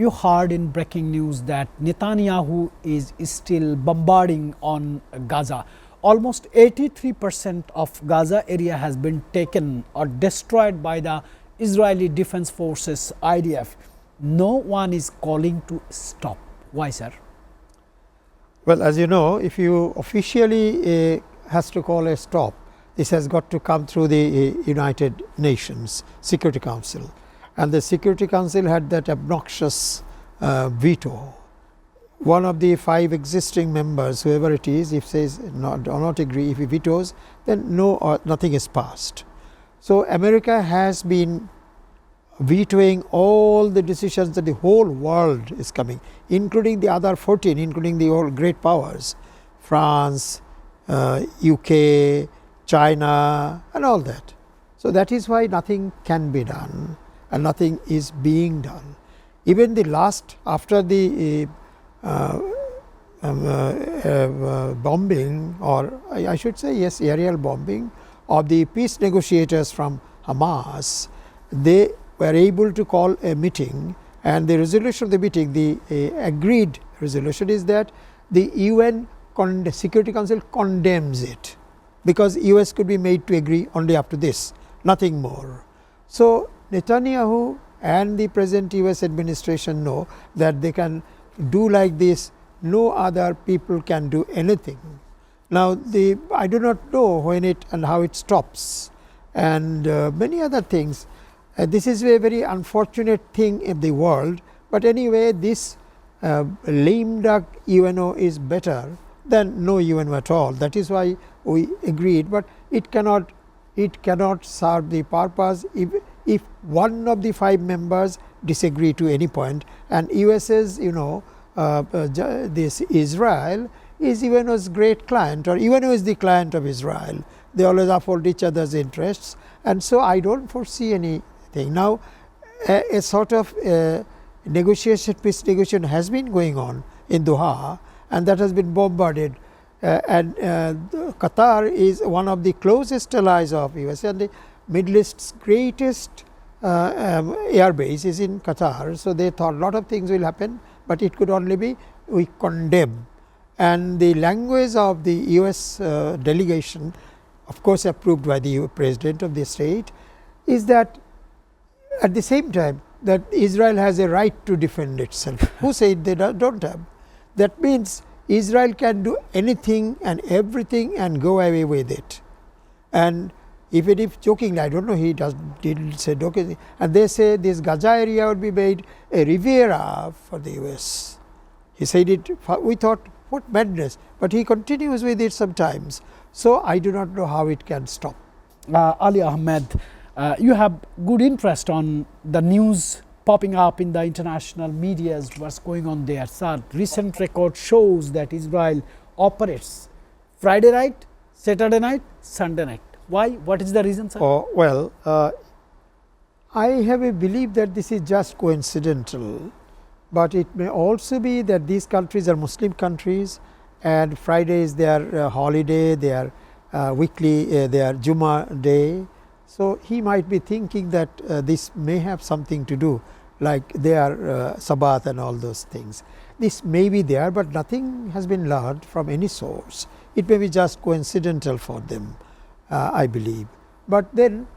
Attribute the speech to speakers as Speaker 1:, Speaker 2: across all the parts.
Speaker 1: you heard in breaking news that Netanyahu is still bombarding on Gaza. Almost 83% of Gaza area has been taken or destroyed by the Israeli Defense Forces IDF. No one is calling to stop. Why, sir?
Speaker 2: Well, as you know, if you officially has to call a stop, this has got to come through the United Nations Security Council, and the Security Council had that obnoxious veto. One of the 5 existing members, whoever it is, if says not or not agree, if he vetoes, then nothing is passed. So America has been vetoing all the decisions that the whole world is coming, including the other 14, including the all great powers, France, UK, China, and all that. So that is why nothing can be done and nothing is being done. Even the last, after the bombing, or I should say yes, aerial bombing of the peace negotiators from Hamas, they were able to call a meeting, and the resolution of the meeting, the agreed resolution is that the UN Security Council condemns it, because US could be made to agree only up to this, nothing more. So Netanyahu and the present US administration know that they can do like this, no other people can do anything. Now I do not know when it and how it stops, and many other things. This is a very unfortunate thing in the world, but anyway, this lame duck UNO is better than no UNO at all. That is why we agreed, but it cannot serve the purpose if one of the 5 members disagree to any point. And US's this Israel is UNO's great client, or UNO is the client of Israel. They always uphold each other's interests, and so I don't foresee anything. Now a sort of peace negotiation has been going on in Doha, and that has been bombarded, and Qatar is one of the closest allies of US, and the Middle East's greatest air base is in Qatar. So they thought a lot of things will happen, but it could only be we condemn. And the language of the US delegation, of course approved by the President of the state, is that at the same time that Israel has a right to defend itself. Who said they don't have? That means Israel can do anything and everything and go away with it. And even if jokingly, I don't know, he didn't say jokingly, and they say this Gaza area would be made a Riviera for the US. He said it, we thought, what madness, but he continues with it sometimes. So I do not know how it can stop.
Speaker 1: Ali Ahmed, you have good interest on the news popping up in the international media, what's going on there. Sir, recent record shows that Israel operates Friday night, Saturday night, Sunday night. Why? What is the reason, sir?
Speaker 2: Well, I have a belief that this is just coincidental, but it may also be that these countries are Muslim countries, and Friday is their holiday, their weekly, their Jummah day. So he might be thinking that this may have something to do, like their Sabbath and all those things. This may be there, but nothing has been learned from any source. It may be just coincidental for them, I believe. But then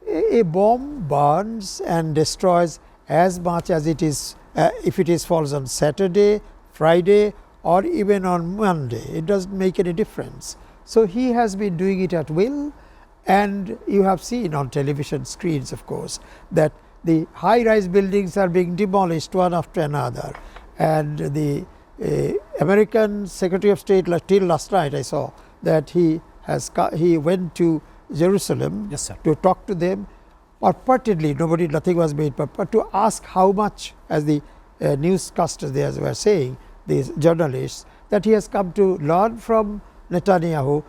Speaker 2: a bomb burns and destroys as much as it is, if it falls on Saturday, Friday, or even on Monday. It doesn't make any difference. So he has been doing it at will. And you have seen on television screens, of course, that the high-rise buildings are being demolished one after another. And the American Secretary of State, till last night I saw that he went to Jerusalem,
Speaker 1: yes, sir,
Speaker 2: to talk to them, purportedly nothing was made, but to ask how much, as the newscasters there were saying, these journalists, that he has come to learn from Netanyahu.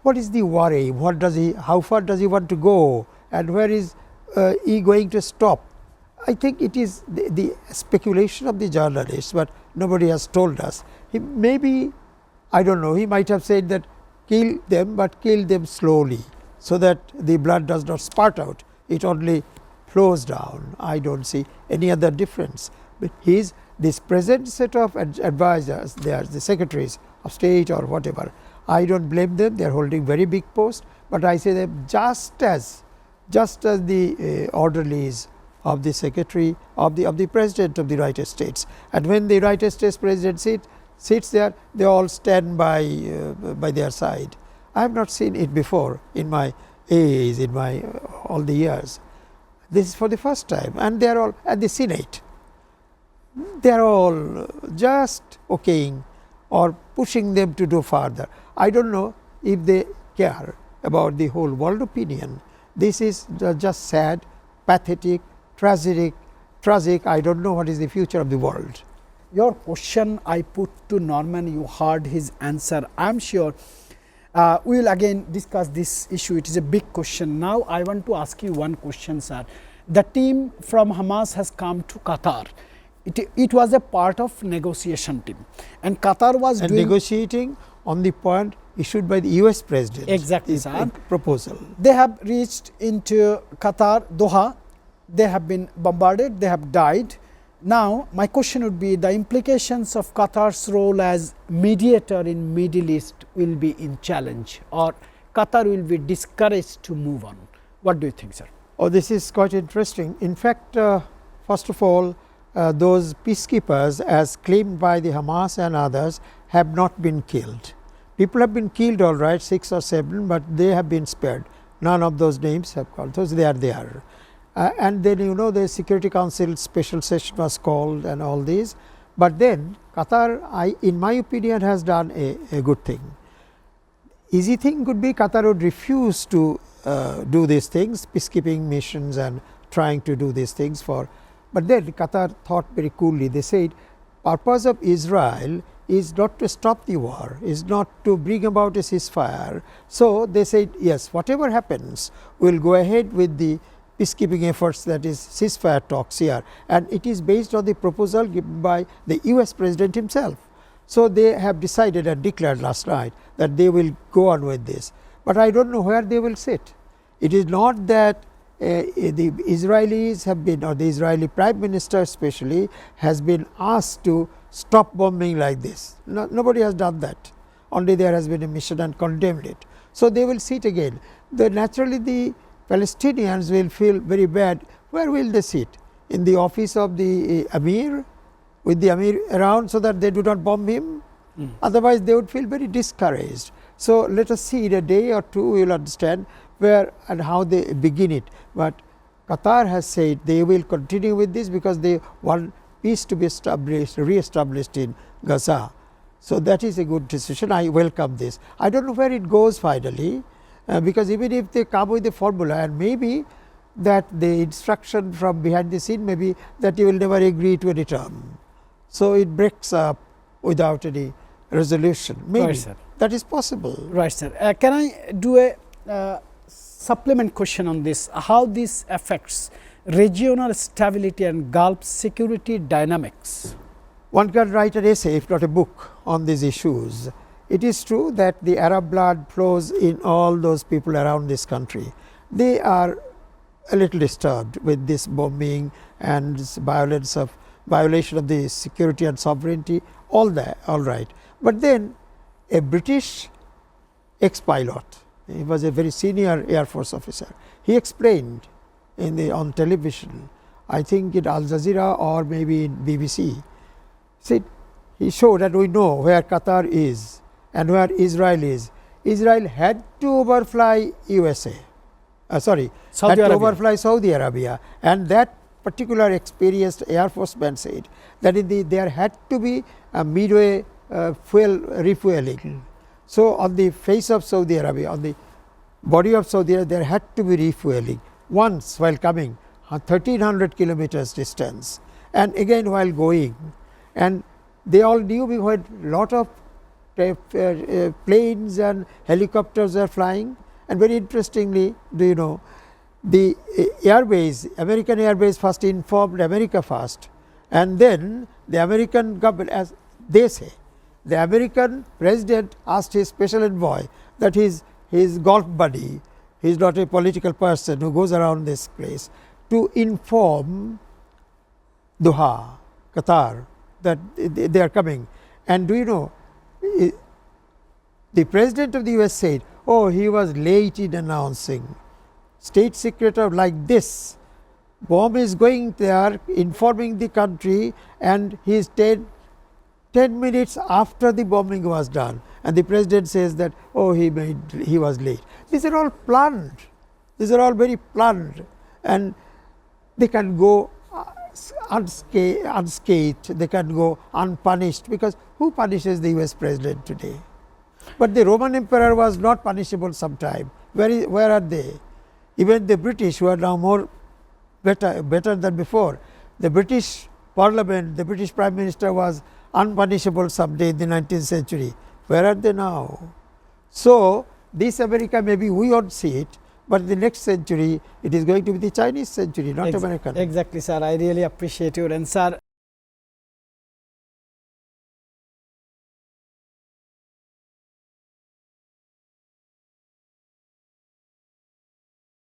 Speaker 2: What is the worry? How far does he want to go, and where is he going to stop? I think it is the speculation of the journalists, but nobody has told us. Maybe, I don't know, he might have said that kill them, but kill them slowly, so that the blood does not spurt out, it only flows down. I don't see any other difference. But his this present set of advisors, they are the secretaries of state or whatever, I don't blame them, they are holding very big posts, but I say them just as the orderlies of the secretary of the president of the United States. And when the United States president sits there, they all stand by their side. I have not seen it before in my age, in my all the years. This is for the first time, and they are all at the Senate. They are all just okaying or pushing them to do further. I don't know if they care about the whole world opinion. This is just sad, pathetic, tragic. I don't know what is the future of the world.
Speaker 1: Your question I put to Norman, you heard his answer. I am sure we will again discuss this issue. It is a big question. Now I want to ask you one question, sir. The team from Hamas has come to Qatar. It was a part of negotiation team, and Qatar was
Speaker 2: negotiating on the point issued by the US president.
Speaker 1: Exactly, sir.
Speaker 2: Proposal.
Speaker 1: They have reached into Qatar, Doha. They have been bombarded. They have died. Now, my question would be, the implications of Qatar's role as mediator in Middle East will be in challenge, or Qatar will be discouraged to move on. What do you think, sir?
Speaker 2: Oh, this is quite interesting. In fact, first of all, those peacekeepers, as claimed by the Hamas and others, have not been killed. People have been killed, all right, 6 or 7, but they have been spared. None of those names have called. Those they are there. And then, you know, the Security Council special session was called and all these. But then Qatar, in my opinion, has done a good thing. Easy thing could be Qatar would refuse to do these things, peacekeeping missions and trying to do these things for. But then Qatar thought very coolly. They said, purpose of Israel is not to stop the war, is not to bring about a ceasefire. So they said, yes, whatever happens, we will go ahead with the peacekeeping efforts, that is ceasefire talks here, and it is based on the proposal given by the US president himself. So they have decided and declared last night that they will go on with this, but I don't know where they will sit. It is not that the Israelis have been, or the Israeli Prime Minister especially, has been asked to stop bombing like this. Nobody has done that. Only there has been a mission and condemned it. So they will sit again. Naturally, the Palestinians will feel very bad. Where will they sit? In the office of the Amir, with the Amir around, so that they do not bomb him? Otherwise, they would feel very discouraged. So let us see in a day or two, we will understand where and how they begin it. But Qatar has said they will continue with this because they want peace to be established, re-established in Gaza. So that is a good decision. I welcome this. I don't know where it goes finally, because even if they come with a formula, and maybe that the instruction from behind the scene may be that you will never agree to any term. So it breaks up without any resolution. Maybe
Speaker 1: right, sir.
Speaker 2: That is possible.
Speaker 1: Right, sir. Can I do a supplement question on this? How this affects regional stability and Gulf security dynamics?
Speaker 2: One can write an essay, if not a book, on these issues. It is true that the Arab blood flows in all those people around this country. They are a little disturbed with this bombing and violation of the security and sovereignty, all that, all right. But then a British ex-pilot, he was a very senior Air Force officer, he explained on television, I think in Al Jazeera or maybe in BBC, said he showed that we know where Qatar is and where Israel is. Israel had to overfly USA, Saudi overfly Saudi Arabia, and that particular experienced Air Forceman said that there had to be a midway refueling. So on the face of Saudi Arabia, on the body of Saudi Arabia, there had to be refueling once while coming 1300 kilometers distance, and again while going. And they all knew we had lot of planes and helicopters are flying. And very interestingly, do you know, the airways, American Airways first informed America first, and then the American government, as they say, the American president asked his special envoy, that his golf buddy, he is not a political person who goes around this place, to inform Doha, Qatar, that they are coming. And do you know, the President of the US said, oh, he was late in announcing. State secretary like this, bomb is going there, informing the country, and he is 10 minutes after the bombing was done, and the President says that, oh, he was late. These are all planned. These are all very planned, and they can go unscathed, they can go unpunished, because who punishes the US President today? But the Roman Emperor was not punishable sometime. Where are they? Even the British, who are now more better than before, the British Parliament, the British Prime Minister was unpunishable someday in the 19th century. Where are they now? So, this America, maybe we won't see it, but in the next century, it is going to be the Chinese century, not American.
Speaker 1: Exactly, sir. I really appreciate your answer.